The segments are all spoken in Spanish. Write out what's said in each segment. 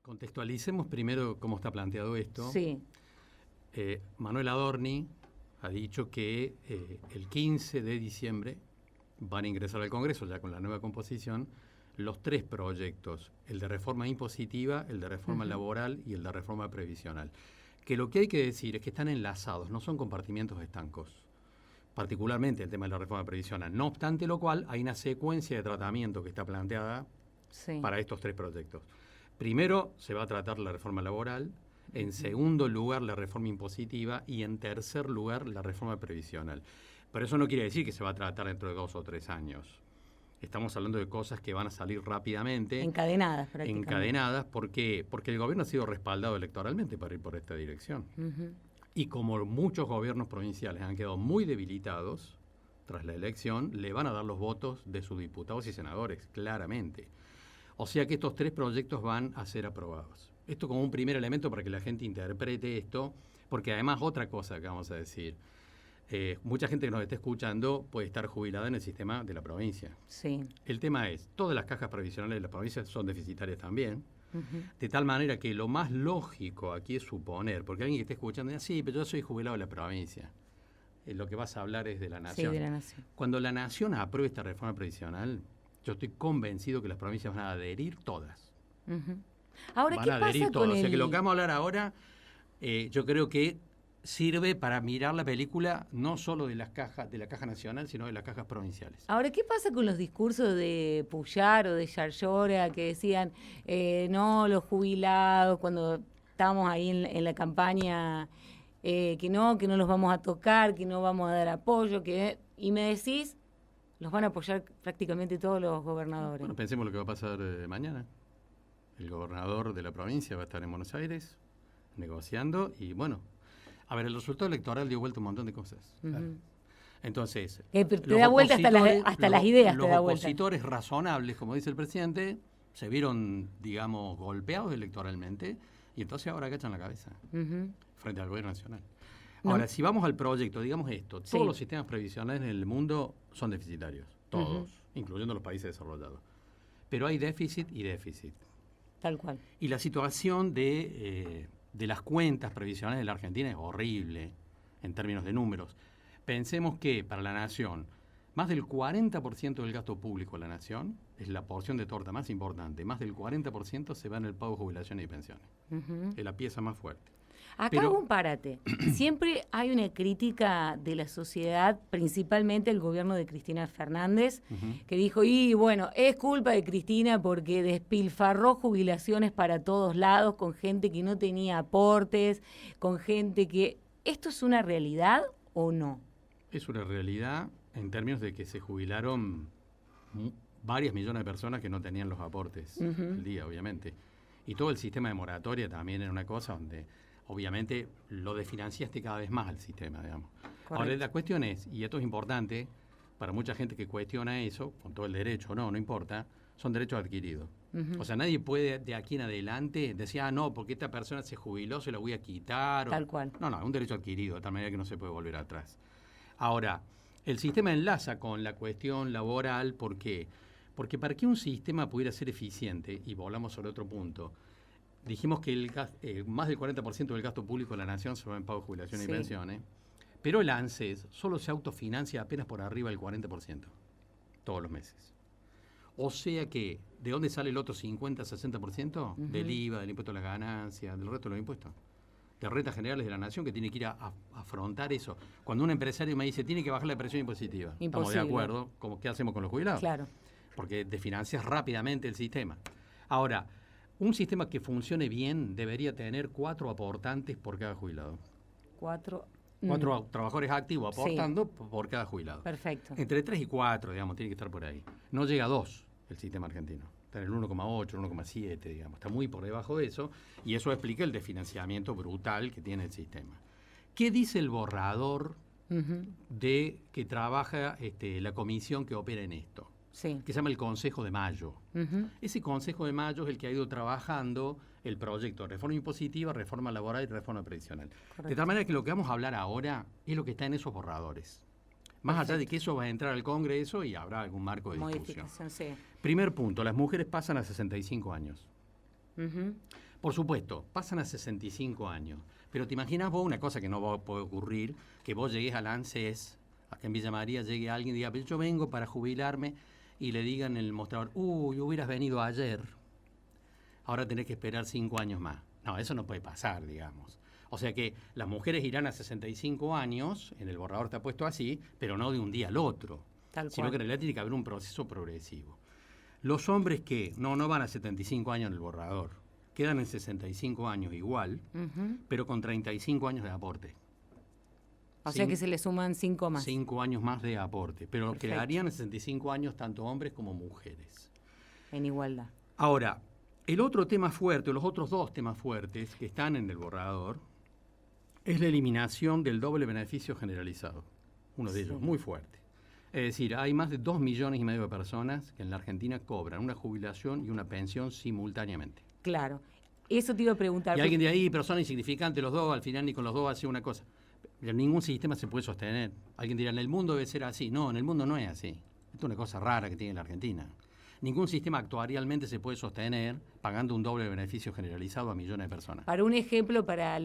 Contextualicemos primero cómo está planteado esto. Sí. Manuel Adorni ha dicho que el 15 de diciembre van a ingresar al Congreso, ya con la nueva composición, los 3 proyectos, el de reforma impositiva, el de reforma laboral y el de reforma previsional. Que lo que hay que decir es que están enlazados, no son compartimientos estancos, particularmente el tema de la reforma previsional. No obstante lo cual, hay una secuencia de tratamiento que está planteada para estos 3 proyectos. Primero se va a tratar la reforma laboral, en segundo lugar la reforma impositiva y en tercer lugar la reforma previsional. Pero eso no quiere decir que se va a tratar dentro de 2 o 3 años. Estamos hablando de cosas que van a salir rápidamente. Encadenadas, prácticamente. Encadenadas, ¿por qué? Porque el gobierno ha sido respaldado electoralmente para ir por esta dirección. Y como muchos gobiernos provinciales han quedado muy debilitados tras la elección, le van a dar los votos de sus diputados y senadores, claramente. O sea que estos 3 proyectos van a ser aprobados. Esto como un primer elemento para que la gente interprete esto, porque además otra cosa que vamos a decir. Mucha gente que nos está escuchando puede estar jubilada en el sistema de la provincia. Sí. El tema es, todas las cajas previsionales de la provincia son deficitarias también, de tal manera que lo más lógico aquí es suponer, porque alguien que esté escuchando dice, sí, pero yo soy jubilado de la provincia. Lo que vas a hablar es de la nación. Sí, de la nación. Cuando la nación apruebe esta reforma previsional, yo estoy convencido que las provincias van a adherir todas. Ahora, ¿qué pasa con O sea, que lo que vamos a hablar ahora, yo creo que sirve para mirar la película no solo de las cajas, de la caja nacional, sino de las cajas provinciales. Ahora, ¿qué pasa con los discursos de Puyar o de Yarlora que decían, no, los jubilados, cuando estábamos ahí en la campaña, que no los vamos a tocar, que no vamos a dar apoyo, y me decís, los van a apoyar prácticamente todos los gobernadores? Bueno, pensemos lo que va a pasar mañana. El gobernador de la provincia va a estar en Buenos Aires negociando y bueno, a ver, el resultado electoral dio vuelta un montón de cosas. Entonces, te da vuelta hasta las ideas. Los opositores razonables, como dice el presidente, se vieron, digamos, golpeados electoralmente y entonces ahora agachan la cabeza frente al gobierno nacional. Ahora, si vamos al proyecto, digamos esto, todos los sistemas previsionales en el mundo son deficitarios, todos, incluyendo los países desarrollados. Pero hay déficit y déficit. Tal cual. Y la situación de las cuentas previsionales de la Argentina es horrible en términos de números. Pensemos que para la nación, más del 40% del gasto público de la nación, es la porción de torta más importante, más del 40% se va en el pago de jubilaciones y pensiones. Es la pieza más fuerte. Acá hago un parate. Siempre hay una crítica de la sociedad, principalmente el gobierno de Cristina Fernández, que dijo, y bueno, es culpa de Cristina porque despilfarró jubilaciones para todos lados, con gente que no tenía aportes, con gente que... ¿Esto es una realidad o no? Es una realidad en términos de que se jubilaron varias millones de personas que no tenían los aportes al día, obviamente. Y todo el sistema de moratoria también era una cosa donde... Obviamente lo desfinanciaste cada vez más al sistema, digamos. Correcto. Ahora la cuestión es, y esto es importante, para mucha gente que cuestiona eso, con todo el derecho, no importa, son derechos adquiridos. O sea, nadie puede de aquí en adelante decir, no, porque esta persona se jubiló, se la voy a quitar. Tal cual. No, es un derecho adquirido, de tal manera que no se puede volver atrás. Ahora, el sistema enlaza con la cuestión laboral, ¿por qué? Porque para que un sistema pudiera ser eficiente, y volvamos sobre otro punto, dijimos que más del 40% del gasto público de la nación se va en pago de jubilación y pensiones, pero el ANSES solo se autofinancia apenas por arriba del 40%, todos los meses. O sea que, ¿de dónde sale el otro 50-60%? Del IVA, del impuesto a las ganancias, del resto de los impuestos. De rentas generales de la nación que tiene que ir a afrontar eso. Cuando un empresario me dice, tiene que bajar la presión impositiva, estamos de acuerdo, ¿qué hacemos con los jubilados? Claro. Porque desfinancias rápidamente el sistema. Ahora, un sistema que funcione bien debería tener 4 aportantes por cada jubilado. 4 trabajadores activos aportando por cada jubilado. Perfecto. Entre 3 y 4, digamos, tiene que estar por ahí. No llega a 2 el sistema argentino. Está en el 1,8, 1,7, digamos. Está muy por debajo de eso y eso explica el desfinanciamiento brutal que tiene el sistema. ¿Qué dice el borrador de que trabaja la comisión que opera en esto? Que se llama el Consejo de Mayo. Ese Consejo de Mayo es el que ha ido trabajando el proyecto de reforma impositiva, reforma laboral y reforma previsional. Correcto. De tal manera que lo que vamos a hablar ahora es lo que está en eesos borradores. Más allá de que eso va a entrar al Congreso y habrá algún marco de discusión. Primer punto, las mujeres pasan a 65 años. Por supuesto, pasan a 65 años. Pero te imaginas vos una cosa que no va a poder ocurrir, que vos llegues al ANSES, acá en Villa María, llegue alguien y diga, pero yo vengo para jubilarme, y le digan en el mostrador, hubieras venido ayer, ahora tenés que esperar 5 años más. No, eso no puede pasar, digamos. O sea que las mujeres irán a 65 años, en el borrador está puesto así, pero no de un día al otro. Tal sino cual. que en realidad tiene que haber un proceso progresivo. Los hombres que no van a 75 años en el borrador, quedan en 65 años igual, pero con 35 años de aporte. O sea que se le suman 5 más. 5 años más de aporte, pero Perfecto. quedarían en 65 años tanto hombres como mujeres. En igualdad. Ahora, el otro tema fuerte, los otros dos temas fuertes que están en el borrador, es la eliminación del doble beneficio generalizado. Uno de ellos, muy fuerte. Es decir, hay más de 2,5 millones de personas que en la Argentina cobran una jubilación y una pensión simultáneamente. Claro. Eso te iba a preguntar. Y alguien de ahí, pero son insignificantes los dos, al final ni con los dos hace una cosa. Ningún sistema se puede sostener. Alguien dirá, en el mundo debe ser así. No, en el mundo no es así. Esto es una cosa rara que tiene la Argentina. Ningún sistema actuarialmente se puede sostener pagando un doble beneficio generalizado a millones de personas. Para un ejemplo, para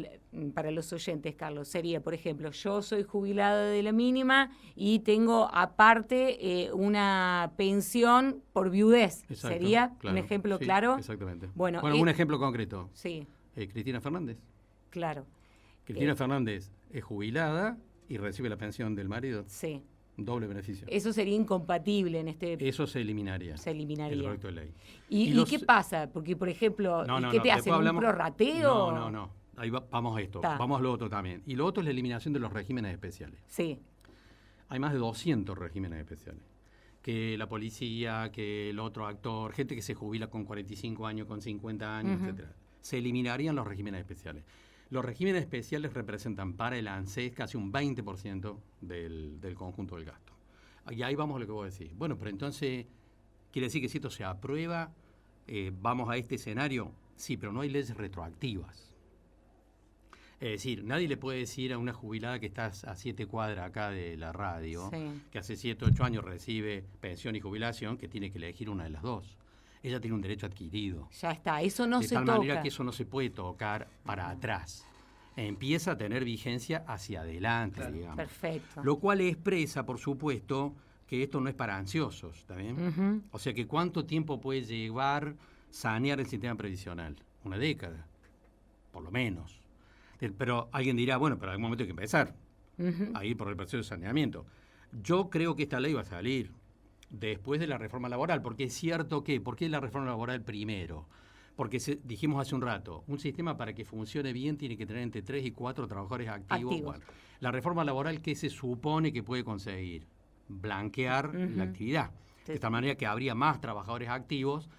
los oyentes, Carlos, sería, por ejemplo, yo soy jubilada de la mínima y tengo aparte una pensión por viudez. Exacto, ¿Sería claro, un ejemplo sí, claro? Exactamente. Bueno, un ejemplo concreto. Sí, Cristina Fernández. claro. Cristina Fernández es jubilada y recibe la pensión del marido. Sí. Doble beneficio. Eso sería incompatible en este... Eso se eliminaría. Se eliminaría. El proyecto de ley. ¿Y qué pasa? Porque, por ejemplo, ¿qué te hacen? ¿Un prorrateo? No. Ahí vamos a esto. Ta. Vamos a lo otro también. Y lo otro es la eliminación de los regímenes especiales. Sí. Hay más de 200 regímenes especiales. Que la policía, que el otro actor, gente que se jubila con 45 años, con 50 años, etcétera. Se eliminarían los regímenes especiales. Los regímenes especiales representan para el ANSES casi un 20% del conjunto del gasto. Y ahí vamos a lo que vos decís. Bueno, pero entonces, ¿quiere decir que si esto se aprueba, vamos a este escenario? Sí, pero no hay leyes retroactivas. Es decir, nadie le puede decir a una jubilada que está a 7 cuadras acá de la radio, que hace 7, 8 años recibe pensión y jubilación, que tiene que elegir una de las dos. Ella tiene un derecho adquirido. Ya está, eso no se toca. De tal manera que eso no se puede tocar para atrás. Empieza a tener vigencia hacia adelante, claro, digamos. Perfecto. Lo cual expresa, por supuesto, que esto no es para ansiosos, ¿está bien? O sea, que ¿cuánto tiempo puede llevar sanear el sistema previsional? 1 década, por lo menos. Pero alguien dirá, bueno, pero en algún momento hay que empezar a ir por el proceso de saneamiento. Yo creo que esta ley va a salir después de la reforma laboral, porque es cierto que, ¿por qué la reforma laboral primero? Porque dijimos hace un rato, un sistema para que funcione bien tiene que tener entre 3 y 4 trabajadores activos. Bueno, la reforma laboral, ¿qué se supone que puede conseguir? Blanquear la actividad. De esta manera que habría más trabajadores activos.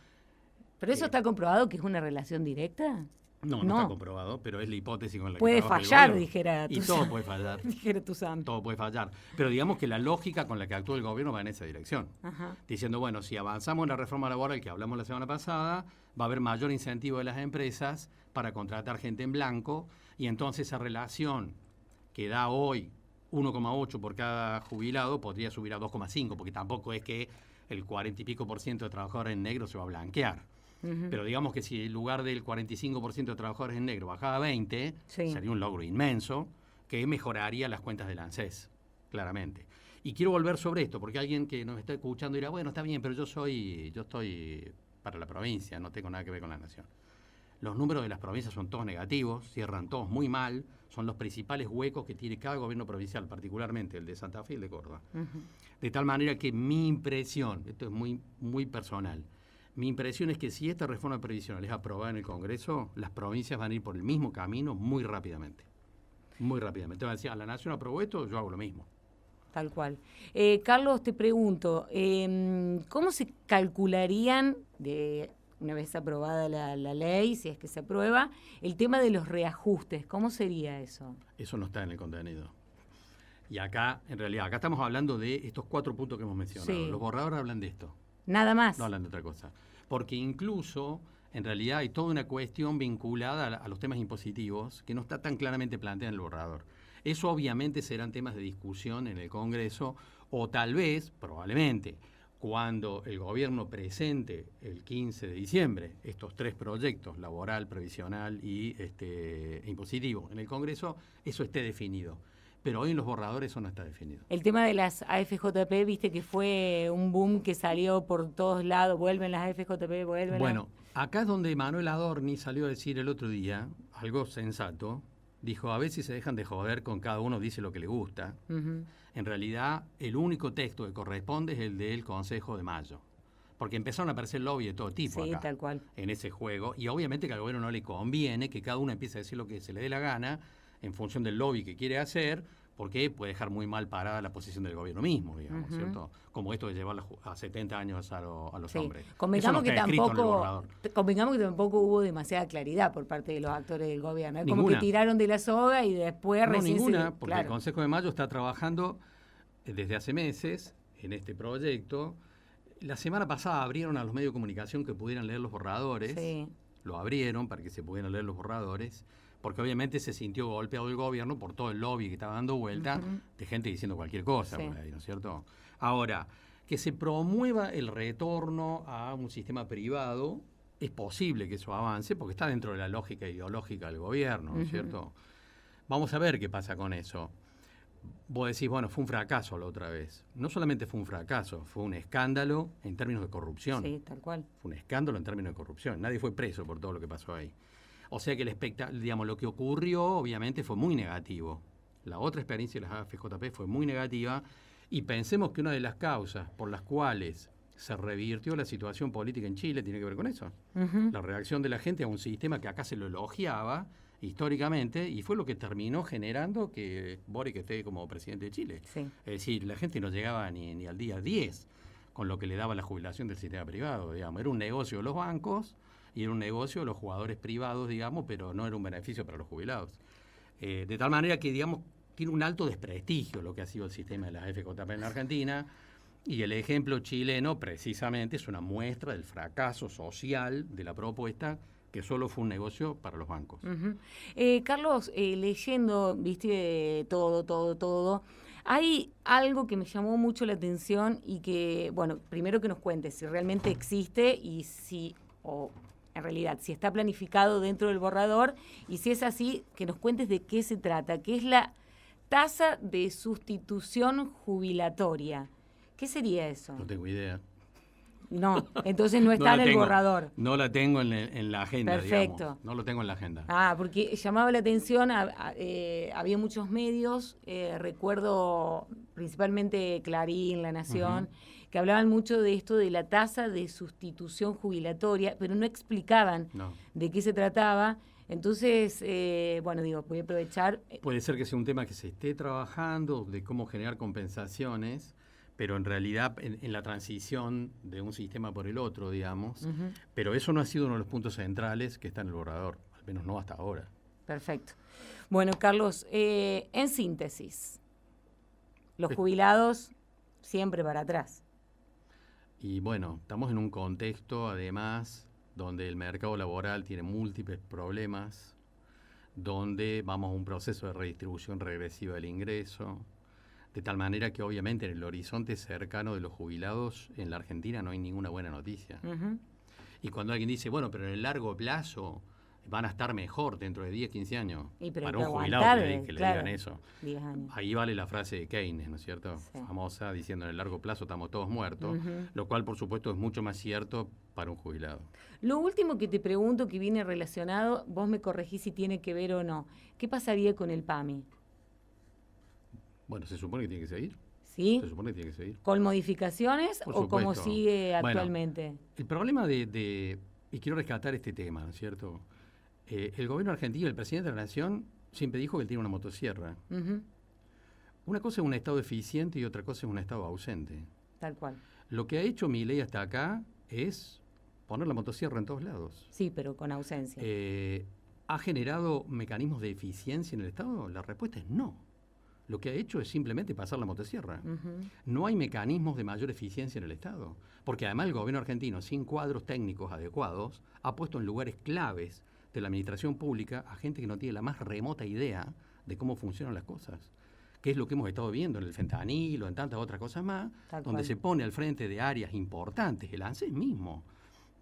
¿Pero eso está comprobado que es una relación directa? No está comprobado, pero es la hipótesis con la que puede fallar, dijera y todo puede fallar. Dijera tu santo. Todo puede fallar. Pero digamos que la lógica con la que actúa el gobierno va en esa dirección. Diciendo, bueno, si avanzamos en la reforma laboral que hablamos la semana pasada, va a haber mayor incentivo de las empresas para contratar gente en blanco, y entonces esa relación que da hoy 1,8 por cada jubilado podría subir a 2,5, porque tampoco es que el 40 y pico % de trabajadores en negro se va a blanquear. Pero digamos que si en lugar del 45% de trabajadores en negro bajaba a 20, sería un logro inmenso que mejoraría las cuentas del ANSES, claramente. Y quiero volver sobre esto, porque alguien que nos está escuchando dirá, bueno, está bien, pero yo estoy para la provincia, no tengo nada que ver con la nación. Los números de las provincias son todos negativos, cierran todos muy mal, son los principales huecos que tiene cada gobierno provincial, particularmente el de Santa Fe y el de Córdoba. De tal manera que mi impresión, esto es muy, muy personal, mi impresión es que si esta reforma previsional es aprobada en el Congreso, las provincias van a ir por el mismo camino muy rápidamente. Muy rápidamente. Van a decir, la Nación aprobó esto, yo hago lo mismo. Tal cual. Carlos, te pregunto, ¿cómo se calcularían, una vez aprobada la ley, si es que se aprueba, el tema de los reajustes? ¿Cómo sería eso? Eso no está en el contenido. Y acá, en realidad, acá estamos hablando de estos 4 puntos que hemos mencionado. Sí. Los borradores hablan de esto. Nada más. No hablan de otra cosa. Porque incluso, en realidad, hay toda una cuestión vinculada a los temas impositivos que no está tan claramente planteada en el borrador. Eso obviamente serán temas de discusión en el Congreso, o tal vez, probablemente, cuando el gobierno presente el 15 de diciembre estos 3 proyectos, laboral, previsional y impositivo, en el Congreso, eso esté definido. Pero hoy en los borradores eso no está definido. El tema de las AFJP, viste que fue un boom que salió por todos lados, vuelven las AFJP, vuelven. Bueno, acá es donde Manuel Adorni salió a decir el otro día, algo sensato, dijo, a ver si se dejan de joder con cada uno dice lo que le gusta. En realidad, el único texto que corresponde es el del Consejo de Mayo. Porque empezaron a aparecer lobby de todo tipo acá, tal cual, en ese juego. Y obviamente que al gobierno no le conviene que cada uno empiece a decir lo que se le dé la gana en función del lobby que quiere hacer, porque puede dejar muy mal parada la posición del gobierno mismo, digamos, ¿cierto? Como esto de llevar a 70 años a los hombres. Convengamos que tampoco hubo demasiada claridad por parte de los actores del gobierno. Es como que tiraron de la soga y después recién ninguna, porque el Consejo de Mayo está trabajando desde hace meses en este proyecto. La semana pasada abrieron a los medios de comunicación que pudieran leer los borradores. Sí. Lo abrieron para que se pudieran leer los borradores, porque obviamente se sintió golpeado el gobierno por todo el lobby que estaba dando vuelta de gente diciendo cualquier cosa por ahí, ¿no es cierto? Ahora, que se promueva el retorno a un sistema privado, es posible que eso avance, porque está dentro de la lógica ideológica del gobierno, ¿no es cierto? Vamos a ver qué pasa con eso. Vos decís, bueno, fue un fracaso la otra vez. No solamente fue un fracaso, fue un escándalo en términos de corrupción. Sí, tal cual. Fue un escándalo en términos de corrupción. Nadie fue preso por todo lo que pasó ahí. O sea que lo que ocurrió obviamente fue muy negativo. La otra experiencia de las AFJP fue muy negativa y pensemos que una de las causas por las cuales se revirtió la situación política en Chile tiene que ver con eso. La reacción de la gente a un sistema que acá se lo elogiaba históricamente y fue lo que terminó generando que Boric esté como presidente de Chile. Sí. Es decir, la gente no llegaba ni al día 10 con lo que le daba la jubilación del sistema privado, digamos. Era un negocio de los bancos y era un negocio de los jugadores privados, digamos, pero no era un beneficio para los jubilados. De tal manera que, digamos, tiene un alto desprestigio lo que ha sido el sistema de las FJP en la Argentina, y el ejemplo chileno precisamente es una muestra del fracaso social de la propuesta, que solo fue un negocio para los bancos. Carlos, leyendo, viste, todo, hay algo que me llamó mucho la atención y que, bueno, primero que nos cuentes si realmente existe y si, o en realidad, si está planificado dentro del borrador, y si es así, que nos cuentes de qué se trata, que es la tasa de sustitución jubilatoria. ¿Qué sería eso? No tengo idea. No, entonces no está en el borrador. No la tengo en la agenda, perfecto, digamos. No lo tengo en la agenda. Porque llamaba la atención, había muchos medios, recuerdo principalmente Clarín, La Nación, que hablaban mucho de esto de la tasa de sustitución jubilatoria, pero no explicaban de qué se trataba. Entonces, voy a aprovechar. Puede ser que sea un tema que se esté trabajando, de cómo generar compensaciones, pero en realidad en la transición de un sistema por el otro, digamos, pero eso no ha sido uno de los puntos centrales que está en el borrador, al menos no hasta ahora. Perfecto. Bueno, Carlos, en síntesis, los jubilados siempre para atrás. Y bueno, estamos en un contexto, además, donde el mercado laboral tiene múltiples problemas, donde vamos a un proceso de redistribución regresiva del ingreso, de tal manera que obviamente en el horizonte cercano de los jubilados en la Argentina no hay ninguna buena noticia. Y cuando alguien dice, bueno, pero en el largo plazo van a estar mejor dentro de 10, 15 años, para un jubilado que le digan eso. 10 años. Ahí vale la frase de Keynes, ¿no es cierto? Sí. Famosa, diciendo en el largo plazo estamos todos muertos, lo cual por supuesto es mucho más cierto para un jubilado. Lo último que te pregunto, que viene relacionado, vos me corregís si tiene que ver o no, ¿qué pasaría con el PAMI? Bueno, se supone que tiene que seguir. ¿Sí? Se supone que tiene que seguir. ¿Con modificaciones o como sigue actualmente? Bueno, el problema y quiero rescatar este tema, ¿no es cierto? El gobierno argentino, el presidente de la Nación, siempre dijo que él tiene una motosierra. Una cosa es un Estado eficiente y otra cosa es un Estado ausente. Tal cual. Lo que ha hecho Milei hasta acá es poner la motosierra en todos lados. Sí, pero con ausencia. ¿Ha generado mecanismos de eficiencia en el Estado? La respuesta es no. Lo que ha hecho es simplemente pasar la motosierra. No hay mecanismos de mayor eficiencia en el Estado, porque además el gobierno argentino, sin cuadros técnicos adecuados, ha puesto en lugares claves de la administración pública a gente que no tiene la más remota idea de cómo funcionan las cosas. que es lo que hemos estado viendo en el fentanilo, en tantas otras cosas más, donde se pone al frente de áreas importantes, el ANSES mismo,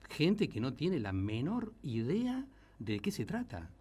gente que no tiene la menor idea de qué se trata.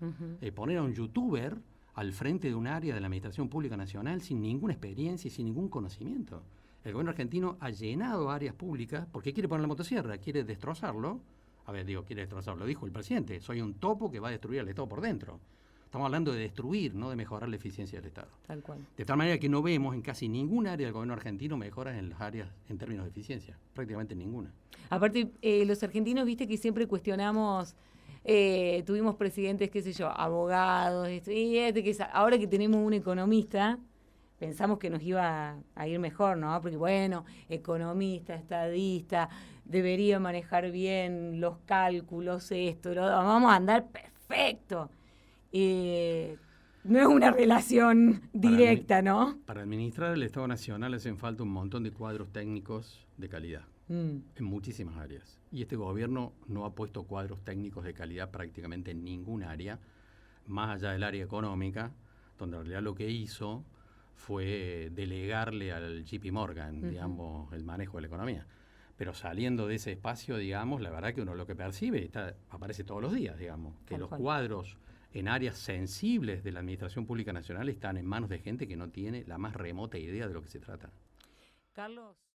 Poner a un youtuber al frente de un área de la Administración Pública Nacional sin ninguna experiencia y sin ningún conocimiento. El gobierno argentino ha llenado áreas públicas porque quiere poner la motosierra, quiere destrozarlo. A ver, quiere destrozarlo, dijo el presidente, soy un topo que va a destruir al Estado por dentro. Estamos hablando de destruir, no de mejorar la eficiencia del Estado. Tal cual. De tal manera que no vemos en casi ningún área del gobierno argentino mejoras en las áreas en términos de eficiencia, prácticamente ninguna. Aparte, los argentinos, viste que siempre cuestionamos, tuvimos presidentes, qué sé yo, abogados, ahora que tenemos un economista, pensamos que nos iba a ir mejor, ¿no? Porque bueno, economista, estadista, debería manejar bien los cálculos, vamos a andar perfecto. No es una relación directa, ¿no? Para administrar el Estado Nacional hacen falta un montón de cuadros técnicos de calidad, en muchísimas áreas. Y este gobierno no ha puesto cuadros técnicos de calidad prácticamente en ningún área, más allá del área económica, donde en realidad lo que hizo fue delegarle al JP Morgan, digamos, el manejo de la economía. Pero saliendo de ese espacio, digamos, la verdad que uno lo que percibe aparece todos los días, digamos, que los cuadros en áreas sensibles de la Administración Pública Nacional están en manos de gente que no tiene la más remota idea de lo que se trata. Carlos.